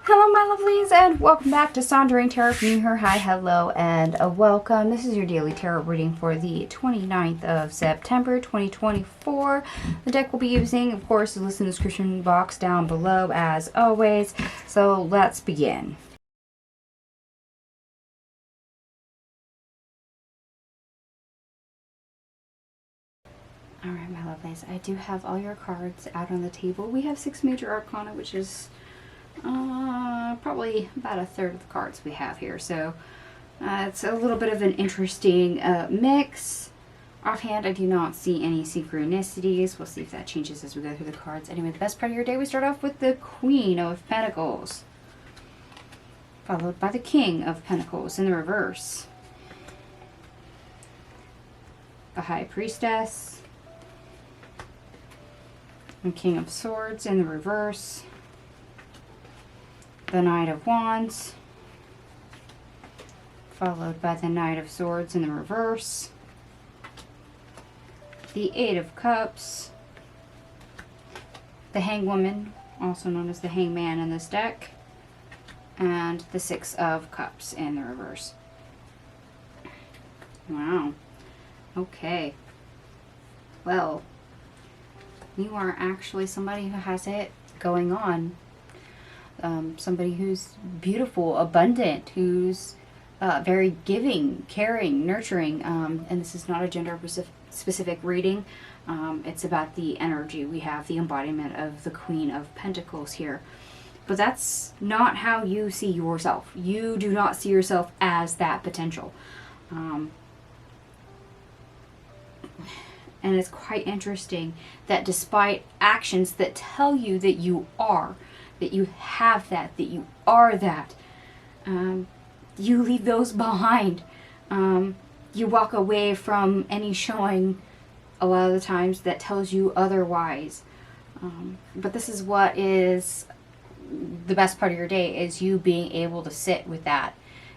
Hello, my lovelies, and welcome back to Sondering Tarot from you here. Hi, hello, and welcome. This is your daily tarot reading for the 29th of September, 2024. The deck we'll be using, of course, is listed in the description box down below, as always. So let's begin. Alright, my lovelies, I do have all your cards out on the table. We have 6 major arcana, which is probably about a third of the cards we have here. So it's a little bit of an interesting mix. Offhand, I do not see any synchronicities. We'll see if that changes as we go through the cards. Anyway, the best part of your day, we start off with the Queen of Pentacles, followed by the King of Pentacles in the reverse, the High Priestess, and King of Swords in the reverse, the Knight of Wands, followed by the Knight of Swords in the reverse, the Eight of Cups, the Hangwoman, also known as the Hangman in this deck, and the Six of Cups in the reverse. Wow. Okay. Well, you are actually somebody who has it going on. Somebody who's beautiful, abundant, who's very giving, caring, nurturing. And this is not a gender specific reading. It's about the energy. We have the embodiment of the Queen of Pentacles here. But that's not how you see yourself. You do not see yourself as that potential. And it's quite interesting that despite actions that tell you that you are, that you have that you are that, you leave those behind. You walk away from any showing a lot of the times that tells you otherwise. But this is what is the best part of your day, is you being able to sit with that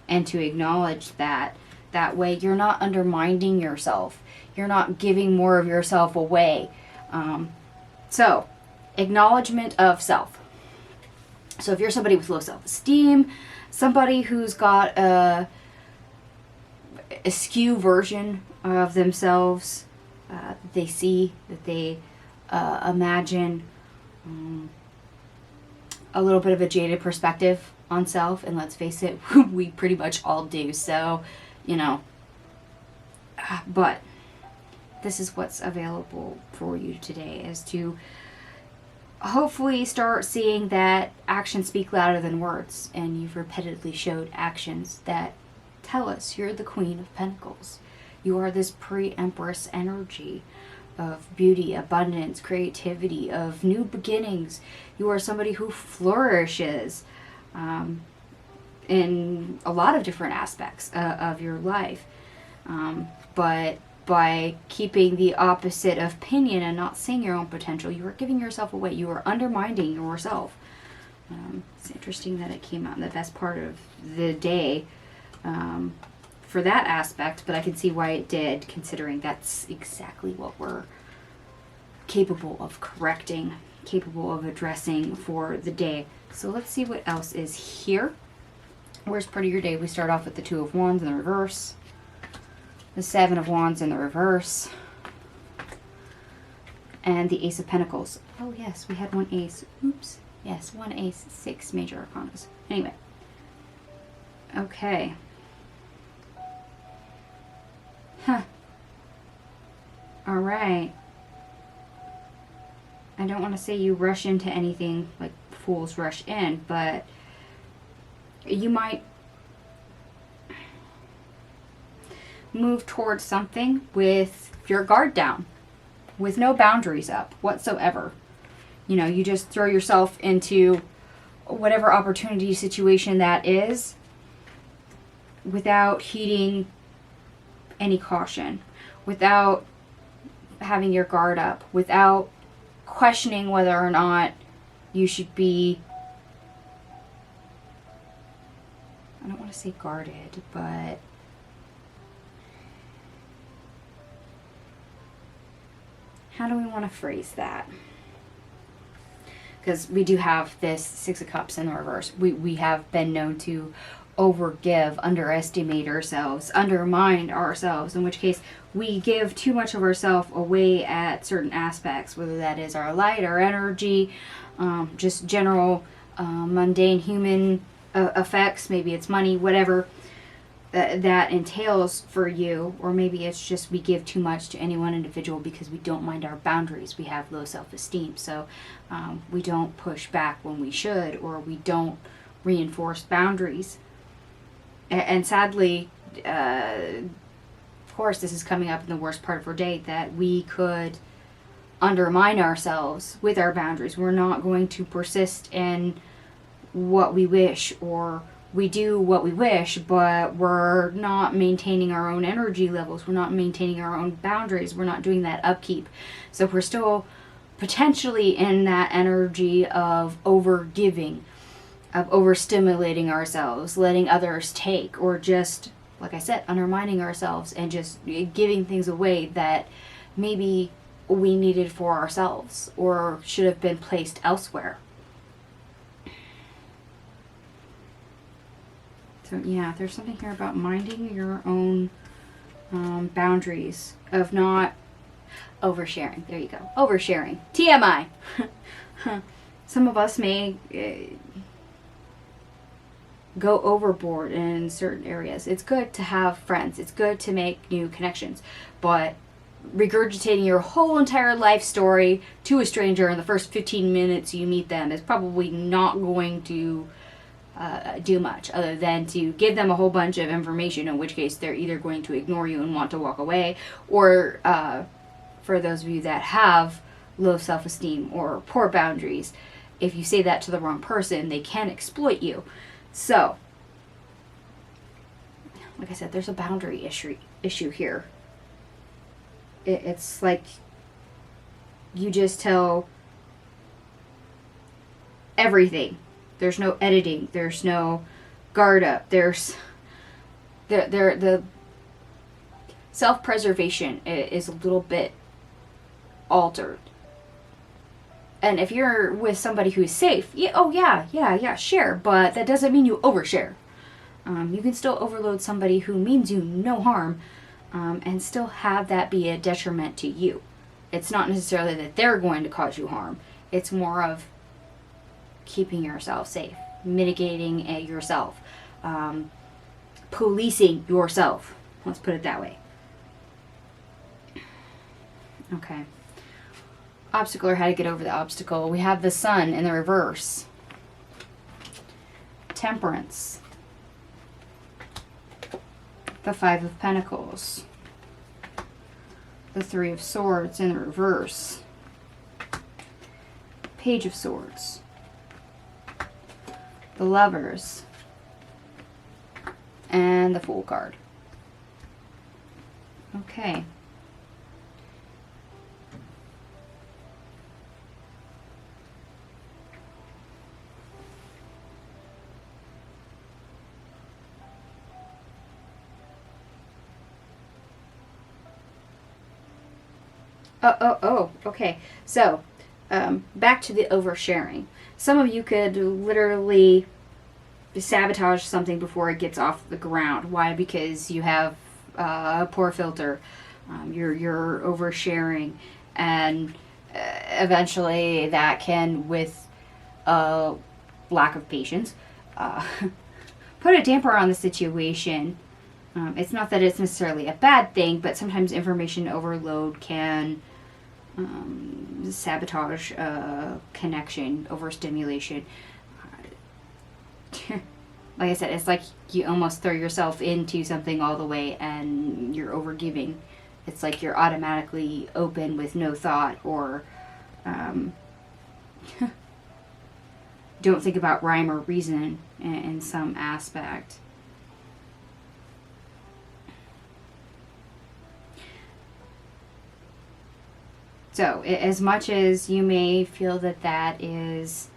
and to acknowledge that. That way you're not undermining yourself. You're not giving more of yourself away. So, acknowledgement of self. So if you're somebody with low self-esteem, somebody who's got a skew version of themselves, that they see, that they imagine, a little bit of a jaded perspective on self, and let's face it, we pretty much all do. So, you know, but this is what's available for you today, is to hopefully start seeing that actions speak louder than words, and you've repeatedly showed actions that tell us you're the Queen of Pentacles. You are this pre-Empress energy of beauty, abundance, creativity, of new beginnings. You are somebody who flourishes in a lot of different aspects of your life. But by keeping the opposite opinion and not seeing your own potential, you are giving yourself away. You are undermining yourself. It's interesting that it came out in the best part of the day for that aspect, but I can see why it did, considering that's exactly what we're capable of correcting, capable of addressing for the day. So let's see what else is here. Where's part of your day? We start off with the Two of Wands in the reverse, the Seven of Wands in the reverse, and the Ace of Pentacles. Oh yes, we had one ace. Oops. Yes, one ace, 6 major arcanas. Anyway. Okay. Huh. Alright. I don't want to say you rush into anything like fools rush in, but you might move towards something with your guard down, with no boundaries up whatsoever. You know, you just throw yourself into whatever opportunity situation that is without heeding any caution, without having your guard up, without questioning whether or not you should be, I don't want to say guarded, but how do we want to phrase that? because we do have this Six of Cups in the reverse. We have been known to overgive, underestimate ourselves, undermine ourselves, in which case we give too much of ourselves away at certain aspects, whether that is our light, our energy, just general mundane human effects. Maybe it's money, whatever that entails for you, or maybe it's just we give too much to any one individual because we don't mind our boundaries. We have low self-esteem, so we don't push back when we should, or we don't reinforce boundaries. And sadly, of course, this is coming up in the worst part of our day, that we could undermine ourselves with our boundaries. We're not going to persist in what we wish, or we do what we wish, but we're not maintaining our own energy levels. We're not maintaining our own boundaries. We're not doing that upkeep. So we're still potentially in that energy of overgiving, of overstimulating ourselves, letting others take, or just, like I said, undermining ourselves and just giving things away that maybe we needed for ourselves or should have been placed elsewhere. So yeah, there's something here about minding your own boundaries, of not oversharing. There you go. Oversharing. TMI. Some of us may go overboard in certain areas. It's good to have friends. It's good to make new connections. But regurgitating your whole entire life story to a stranger in the first 15 minutes you meet them is probably not going to do much, other than to give them a whole bunch of information, in which case they're either going to ignore you and want to walk away, or for those of you that have low self-esteem or poor boundaries, if you say that to the wrong person, they can exploit you. So, like I said, there's a boundary issue here. It's like you just tell everything. There's no editing. There's no guard up. There's the self-preservation is a little bit altered. And if you're with somebody who's safe, share. But that doesn't mean you overshare. You can still overload somebody who means you no harm, and still have that be a detriment to you. It's not necessarily that they're going to cause you harm. It's more of keeping yourself safe, mitigating yourself, policing yourself. Let's put it that way. Okay. Obstacle, or how to get over the obstacle. We have the Sun in the reverse. Temperance. The Five of Pentacles. The Three of Swords in the reverse. Page of Swords. The Lovers. And the Fool card. Okay. Okay. So, back to the oversharing. Some of you could literally sabotage something before it gets off the ground. Why? Because you have a poor filter. You're oversharing, and eventually that can, with lack of patience, put a damper on the situation. It's not that it's necessarily a bad thing, but sometimes information overload can sabotage connection, overstimulation. Like I said, it's like you almost throw yourself into something all the way and you're overgiving. It's like you're automatically open with no thought, or don't think about rhyme or reason in some aspect. So, as much as you may feel that that is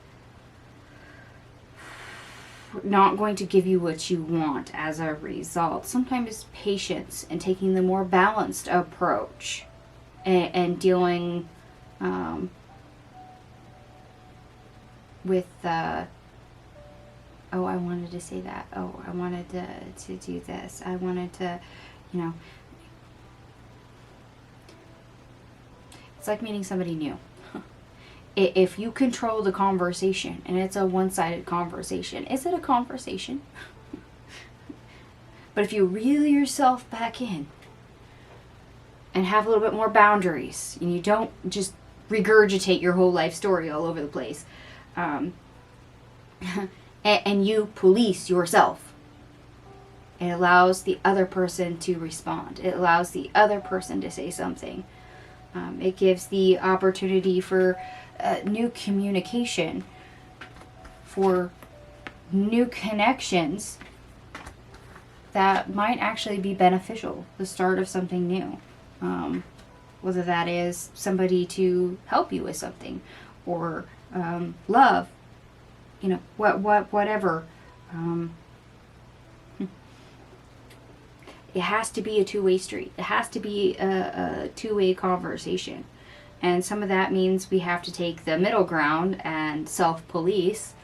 not going to give you what you want as a result, sometimes patience and taking the more balanced approach and dealing with oh, I wanted to say that. Oh, I wanted to do this. I wanted to, you know. It's like meeting somebody new. If you control the conversation and it's a one-sided conversation, is it a conversation? But if you reel yourself back in and have a little bit more boundaries, and you don't just regurgitate your whole life story all over the place, and you police yourself, it allows the other person to respond. It allows the other person to say something. It gives the opportunity for new communication, for new connections that might actually be beneficial, the start of something new. Whether that is somebody to help you with something, or love, you know, whatever. It has to be a two-way street. It has to be a two-way conversation. And some of that means we have to take the middle ground and self-police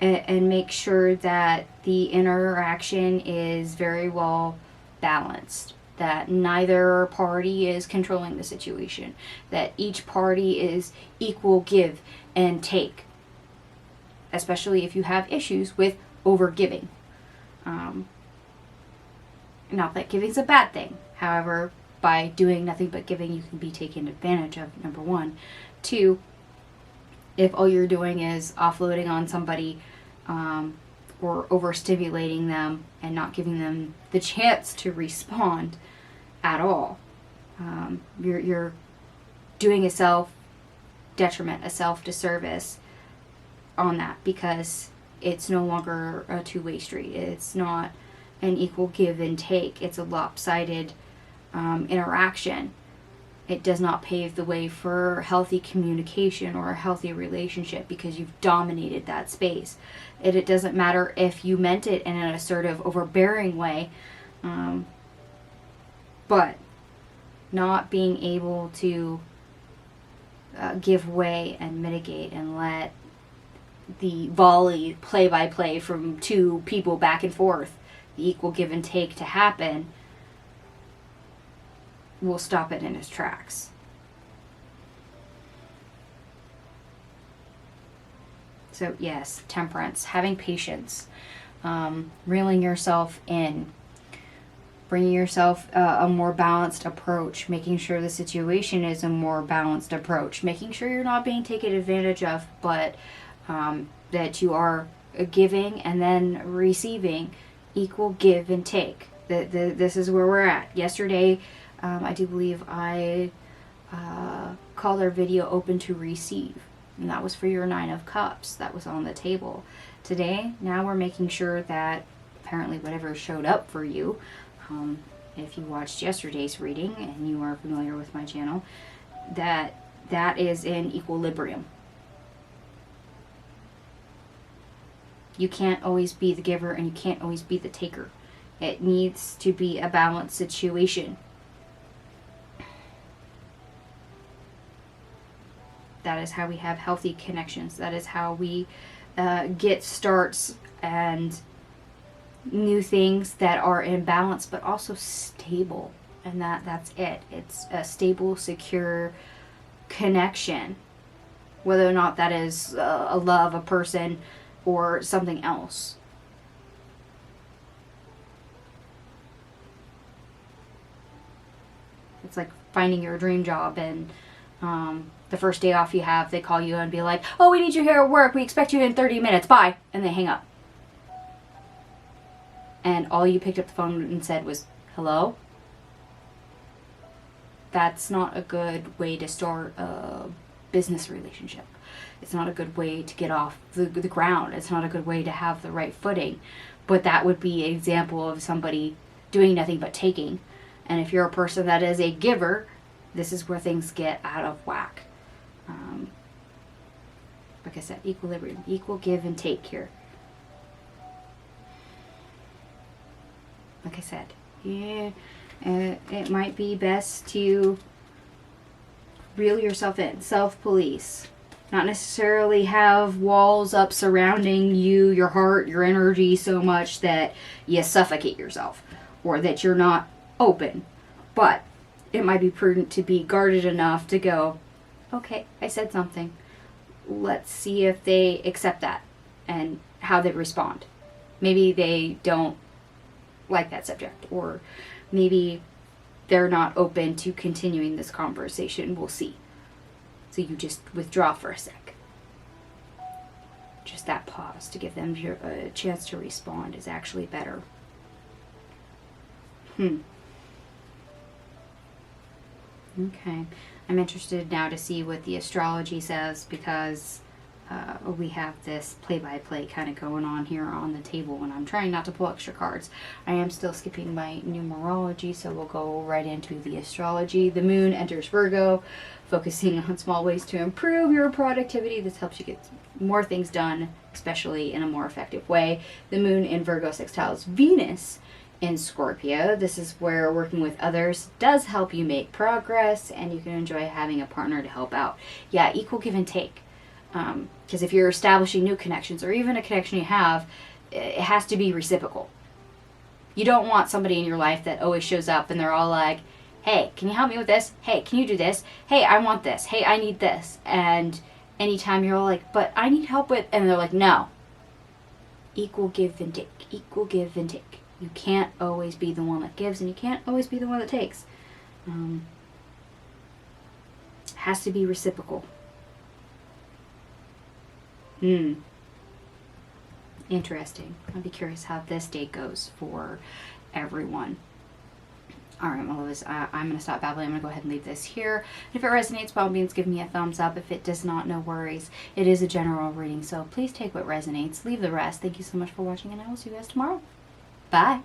and make sure that the interaction is very well balanced, that neither party is controlling the situation, that each party is equal give and take, especially if you have issues with over-giving. Not that giving's a bad thing. However, by doing nothing but giving, you can be taken advantage of, number one. Two, if all you're doing is offloading on somebody or overstimulating them and not giving them the chance to respond at all, you're doing a self-detriment, a self-disservice on that, because it's no longer a two-way street. It's not an equal give and take. It's a lopsided interaction. It does not pave the way for healthy communication or a healthy relationship, because you've dominated that space. It doesn't matter if you meant it in an assertive, overbearing way, but not being able to give way and mitigate and let the volley play-by-play from two people back and forth, the equal give and take, to happen, will stop it in its tracks. So yes, temperance, having patience, reeling yourself in, bringing yourself a more balanced approach, making sure the situation is a more balanced approach, making sure you're not being taken advantage of, but that you are giving and then receiving, equal give and take. This is where we're at. Yesterday, I do believe I called our video Open to Receive, and that was for your 9 of Cups that was on the table. Today, now we're making sure that apparently whatever showed up for you, if you watched yesterday's reading and you are familiar with my channel, that is in equilibrium. You can't always be the giver and you can't always be the taker. It needs to be a balanced situation. That is how we have healthy connections. That is how we get starts and new things that are in balance, but also stable. And that's it. It's a stable, secure connection. Whether or not that is a love, a person, or something else. It's like finding your dream job, and the first day off you have, they call you and be like, oh, we need you here at work. We expect you in 30 minutes. Bye. And they hang up. And all you picked up the phone and said was, hello? That's not a good way to start a business relationship. It's not a good way to get off the ground. It's not a good way to have the right footing. But that would be an example of somebody doing nothing but taking. And if you're a person that is a giver, this is where things get out of whack. Like I said, equilibrium, equal give and take here. Like I said, yeah, it might be best to reel yourself in, self-police, Not necessarily have walls up surrounding you, your heart, your energy so much that you suffocate yourself or that you're not open. But it might be prudent to be guarded enough to go, okay, I said something. Let's see if they accept that and how they respond. Maybe they don't like that subject, or maybe they're not open to continuing this conversation. We'll see. So you just withdraw for a sec. Just that pause to give them a chance to respond is actually better. Okay. I'm interested now to see what the astrology says, because we have this play-by-play kind of going on here on the table, and I'm trying not to pull extra cards. I am still skipping my numerology, so we'll go right into the astrology. The moon enters Virgo, focusing on small ways to improve your productivity. This helps you get more things done, especially in a more effective way. The moon in Virgo sextiles Venus in Scorpio. This is where working with others does help you make progress, and you can enjoy having a partner to help out. Yeah, equal give and take. Because if you're establishing new connections, or even a connection you have, it has to be reciprocal. You don't want somebody in your life that always shows up and they're all like, hey, can you help me with this? Hey, can you do this? Hey, I want this. Hey, I need this. And anytime you're all like, but I need help with, and they're like, no. Equal give and take. Equal give and take. You can't always be the one that gives, and you can't always be the one that takes. It has to be reciprocal. Interesting. I'd be curious how this day goes for everyone. Alright, Mellows, I'm going to stop babbling. I'm going to go ahead and leave this here. If it resonates, by all means, give me a thumbs up. If it does not, no worries. It is a general reading, so please take what resonates. Leave the rest. Thank you so much for watching, and I will see you guys tomorrow. Bye.